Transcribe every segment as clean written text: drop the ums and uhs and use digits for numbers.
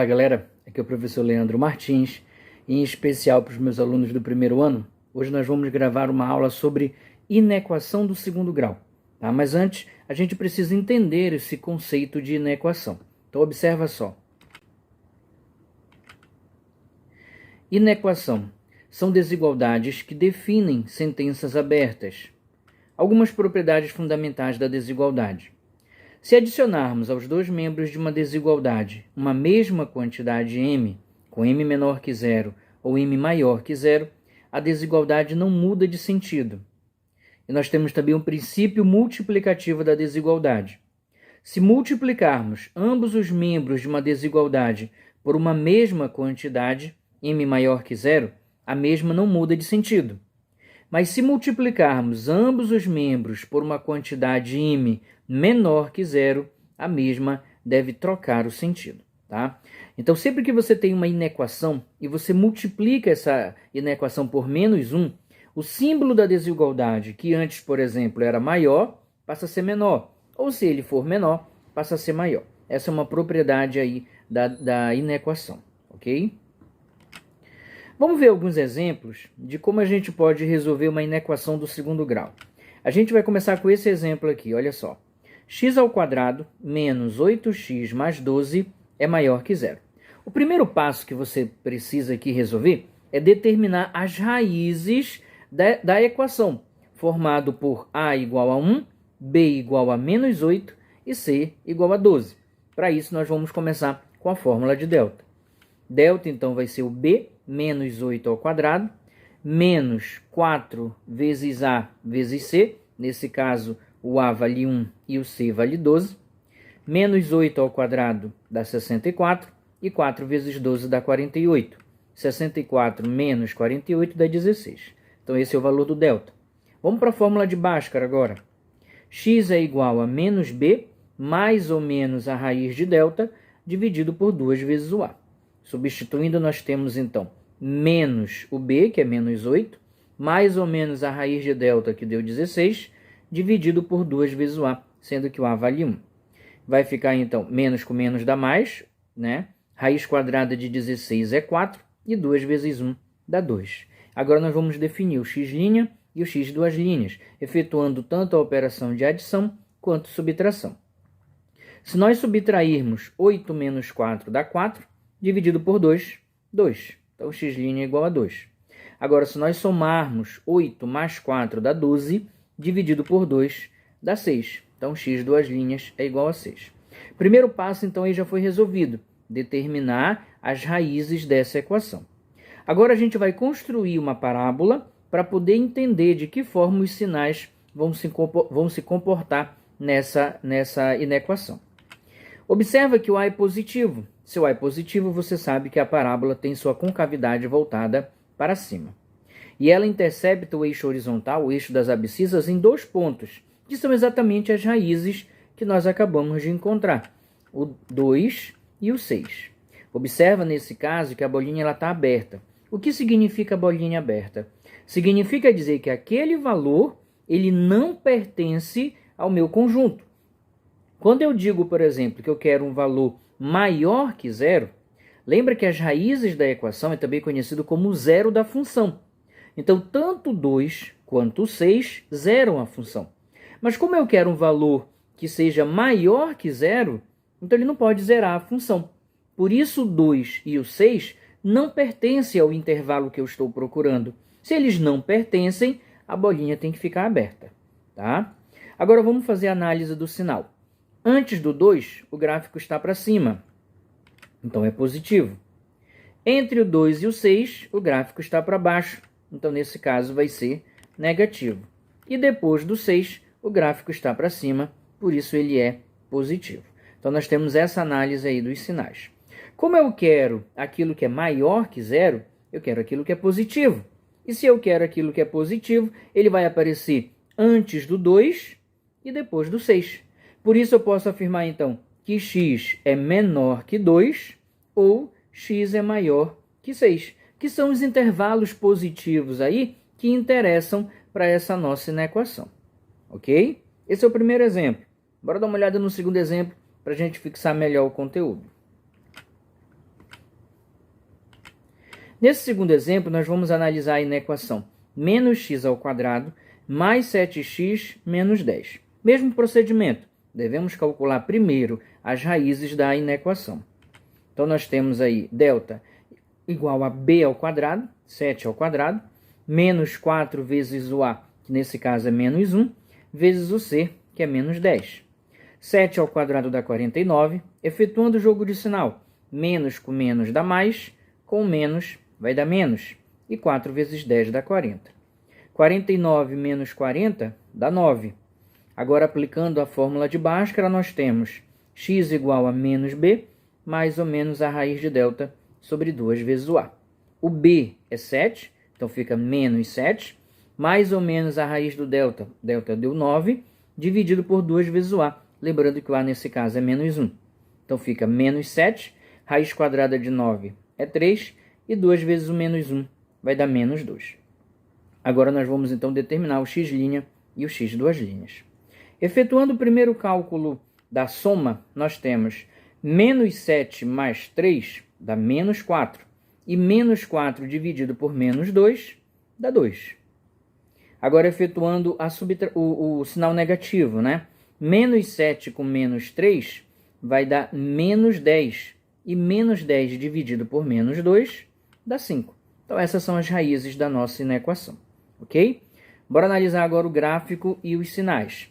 Fala galera, aqui é o professor Leandro Martins, e em especial para os meus alunos do primeiro ano. Hoje nós vamos gravar uma aula sobre inequação do segundo grau, tá? Mas antes a gente precisa entender esse conceito de inequação. Então observa só. Inequação são desigualdades que definem sentenças abertas. Algumas propriedades fundamentais da desigualdade. Se adicionarmos aos dois membros de uma desigualdade uma mesma quantidade m, com m menor que zero ou m maior que zero, a desigualdade não muda de sentido. E nós temos também um princípio multiplicativo da desigualdade. Se multiplicarmos ambos os membros de uma desigualdade por uma mesma quantidade, m maior que zero, a mesma não muda de sentido. Mas se multiplicarmos ambos os membros por uma quantidade m menor que zero, a mesma deve trocar o sentido, tá? Então, sempre que você tem uma inequação e você multiplica essa inequação por menos 1, o símbolo da desigualdade, que antes, por exemplo, era maior, passa a ser menor. Ou se ele for menor, passa a ser maior. Essa é uma propriedade aí da inequação, ok? Vamos ver alguns exemplos de como a gente pode resolver uma inequação do segundo grau. A gente vai começar com esse exemplo aqui, olha só. X² menos 8x mais 12 é maior que zero. O primeiro passo que você precisa aqui resolver é determinar as raízes da equação, formado por a igual a 1, b igual a menos 8 e c igual a 12. Para isso, nós vamos começar com a fórmula de delta. Delta, então, vai ser o b menos 8 ao quadrado, menos 4 vezes a vezes c, nesse caso o a vale 1 e o c vale 12, menos 8 ao quadrado dá 64, e 4 vezes 12 dá 48. 64 menos 48 dá 16. Então esse é o valor do delta. Vamos para a fórmula de Bhaskara agora. X é igual a menos b, mais ou menos a raiz de delta, dividido por 2 vezes o a. Substituindo, nós temos então menos o b, que é menos 8, mais ou menos a raiz de delta, que deu 16, dividido por 2 vezes o a, sendo que o a vale 1. Vai ficar então, menos com menos dá mais, né? Raiz quadrada de 16 é 4, e 2 vezes 1 dá 2. Agora nós vamos definir o x' e o x duas linhas, efetuando tanto a operação de adição quanto subtração. Se nós subtrairmos 8 menos 4 dá 4, dividido por 2, 2. Então, x' é igual a 2. Agora, se nós somarmos 8 mais 4 dá 12, dividido por 2 dá 6. Então, x duas linhas é igual a 6. Primeiro passo, então, aí já foi resolvido. Determinar as raízes dessa equação. Agora, a gente vai construir uma parábola para poder entender de que forma os sinais vão se comportar nessa inequação. Observa que o a é positivo. Se o a é positivo, você sabe que a parábola tem sua concavidade voltada para cima. E ela intercepta o eixo horizontal, o eixo das abscissas, em 2 pontos, que são exatamente as raízes que nós acabamos de encontrar, o 2 e o 6. Observa nesse caso que a bolinha está aberta. O que significa a bolinha aberta? Significa dizer que aquele valor ele não pertence ao meu conjunto. Quando eu digo, por exemplo, que eu quero um valor maior que zero, lembra que as raízes da equação é também conhecido como zero da função. Então, tanto 2 quanto 6 zeram a função. Mas como eu quero um valor que seja maior que zero, então ele não pode zerar a função. Por isso, o 2 e o 6 não pertencem ao intervalo que eu estou procurando. Se eles não pertencem, a bolinha tem que ficar aberta, tá? Agora vamos fazer a análise do sinal. Antes do 2, o gráfico está para cima, então é positivo. Entre o 2 e o 6, o gráfico está para baixo, então nesse caso vai ser negativo. E depois do 6, o gráfico está para cima, por isso ele é positivo. Então nós temos essa análise aí dos sinais. Como eu quero aquilo que é maior que zero, eu quero aquilo que é positivo. E se eu quero aquilo que é positivo, ele vai aparecer antes do 2 e depois do 6. Por isso eu posso afirmar, então, que x é menor que 2 ou x é maior que 6, que são os intervalos positivos aí que interessam para essa nossa inequação. Ok? Esse é o primeiro exemplo. Bora dar uma olhada no segundo exemplo para a gente fixar melhor o conteúdo. Nesse segundo exemplo, nós vamos analisar aí na equação menos x ao quadrado mais 7x menos 10. Mesmo procedimento, devemos calcular primeiro as raízes da inequação. Então, nós temos aí delta igual a b ao quadrado, 7 ao quadrado, menos 4 vezes o a, que nesse caso é menos 1, vezes o c, que é menos 10. 7 ao quadrado dá 49, efetuando o jogo de sinal. Menos com menos dá mais, com menos vai dar menos. E 4 vezes 10 dá 40. 49 menos 40 dá 9. Agora, aplicando a fórmula de Bhaskara, nós temos x igual a menos b, mais ou menos a raiz de delta sobre 2 vezes o a. O b é 7, então fica menos 7, mais ou menos a raiz do delta. Delta deu 9, dividido por 2 vezes o a. Lembrando que o a nesse caso é menos 1. Então fica menos 7, raiz quadrada de 9 é 3, e 2 vezes o menos 1 vai dar menos 2. Agora nós vamos então determinar o x' e o x duas linhas. Efetuando o primeiro cálculo da soma, nós temos menos 7 mais 3 dá menos 4. E menos 4 dividido por menos 2 dá 2. Agora, efetuando o sinal negativo, né? Menos 7 com menos 3 vai dar menos 10. E menos 10 dividido por menos 2 dá 5. Então, essas são as raízes da nossa inequação. Ok? Bora analisar agora o gráfico e os sinais.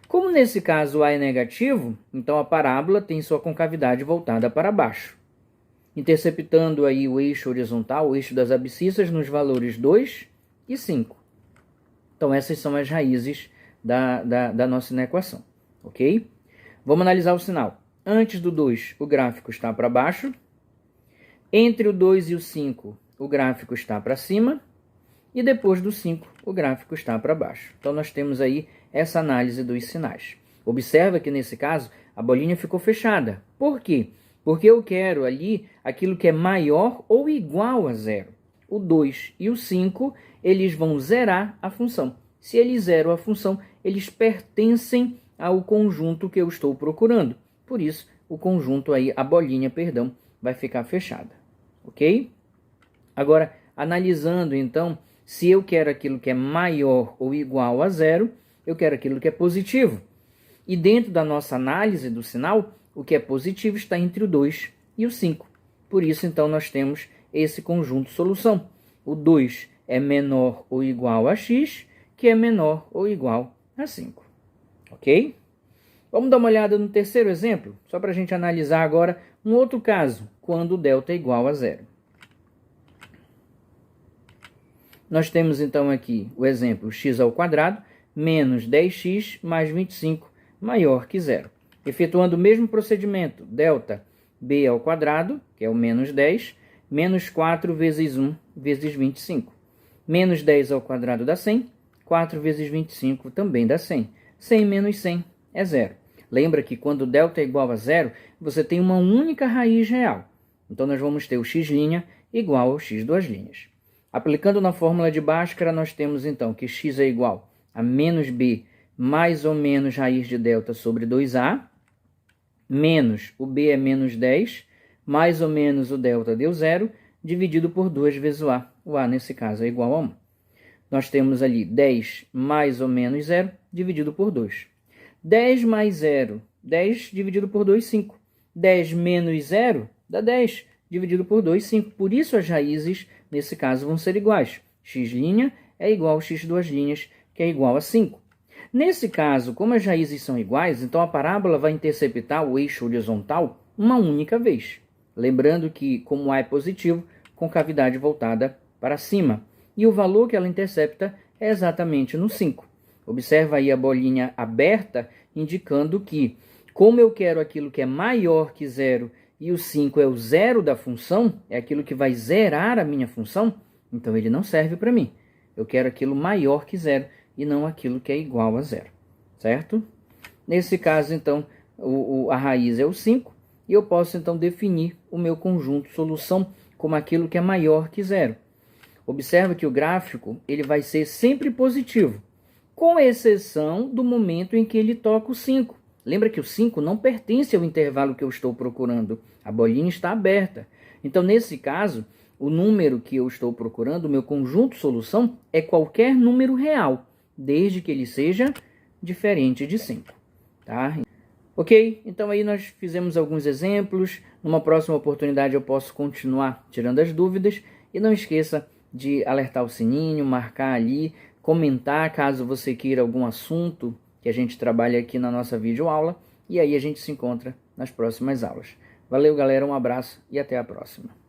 Como nesse caso o a é negativo, então a parábola tem sua concavidade voltada para baixo, interceptando aí o eixo horizontal, o eixo das abscissas, nos valores 2 e 5. Então, essas são as raízes da nossa inequação, ok? Vamos analisar o sinal. Antes do 2, o gráfico está para baixo. Entre o 2 e o 5, o gráfico está para cima. E depois do 5, o gráfico está para baixo. Então, nós temos aí essa análise dos sinais. Observa que, nesse caso, a bolinha ficou fechada. Por quê? Porque eu quero ali aquilo que é maior ou igual a zero. O 2 e o 5, eles vão zerar a função. Se eles zeram a função, eles pertencem ao conjunto que eu estou procurando. Por isso, o conjunto aí, a bolinha, perdão, vai ficar fechada. Ok? Agora, analisando então, se eu quero aquilo que é maior ou igual a zero, eu quero aquilo que é positivo. E dentro da nossa análise do sinal, o que é positivo está entre o 2 e o 5. Por isso, então, nós temos esse conjunto solução. O 2 é menor ou igual a x, que é menor ou igual a 5. Ok? Vamos dar uma olhada no terceiro exemplo, só para a gente analisar agora um outro caso, quando o delta é igual a zero. Nós temos então aqui o exemplo x ao quadrado menos 10x mais 25 maior que zero. Efetuando o mesmo procedimento, delta b ao quadrado, que é o menos 10, menos 4 vezes 1 vezes 25. Menos 10 ao quadrado dá 100, 4 vezes 25 também dá 100. 100 menos 100 é zero. Lembra que quando delta é igual a zero, você tem uma única raiz real. Então, nós vamos ter o x' igual ao x duas linhas. Aplicando na fórmula de Bhaskara, nós temos então que x é igual a menos b mais ou menos raiz de delta sobre 2a, menos o b é menos 10, mais ou menos o delta deu zero, dividido por 2 vezes o a. O a, nesse caso, é igual a 1. Nós temos ali 10 mais ou menos 0, dividido por 2. 10 mais 0, 10 dividido por 2, 5. 10 menos 0 dá 10, dividido por 2, 5. Por isso as raízes, nesse caso, vão ser iguais. X' é igual a x duas linhas, que é igual a 5. Nesse caso, como as raízes são iguais, então a parábola vai interceptar o eixo horizontal uma única vez. Lembrando que, como A é positivo, concavidade voltada para cima. E o valor que ela intercepta é exatamente no 5. Observa aí a bolinha aberta, indicando que, como eu quero aquilo que é maior que zero e o 5 é o zero da função, é aquilo que vai zerar a minha função, então ele não serve para mim. Eu quero aquilo maior que zero e não aquilo que é igual a zero, certo? Nesse caso, então, a raiz é o 5 e eu posso, então, definir o meu conjunto solução como aquilo que é maior que zero. Observa que o gráfico ele vai ser sempre positivo, com exceção do momento em que ele toca o 5. Lembra que o 5 não pertence ao intervalo que eu estou procurando. A bolinha está aberta. Então, nesse caso, o número que eu estou procurando, o meu conjunto solução, é qualquer número real, desde que ele seja diferente de 5. Tá? Ok? Então aí nós fizemos alguns exemplos. Numa próxima oportunidade eu posso continuar tirando as dúvidas. E não esqueça de alertar o sininho, marcar ali, comentar caso você queira algum assunto que a gente trabalha aqui na nossa videoaula. E aí a gente se encontra nas próximas aulas. Valeu, galera, um abraço e até a próxima.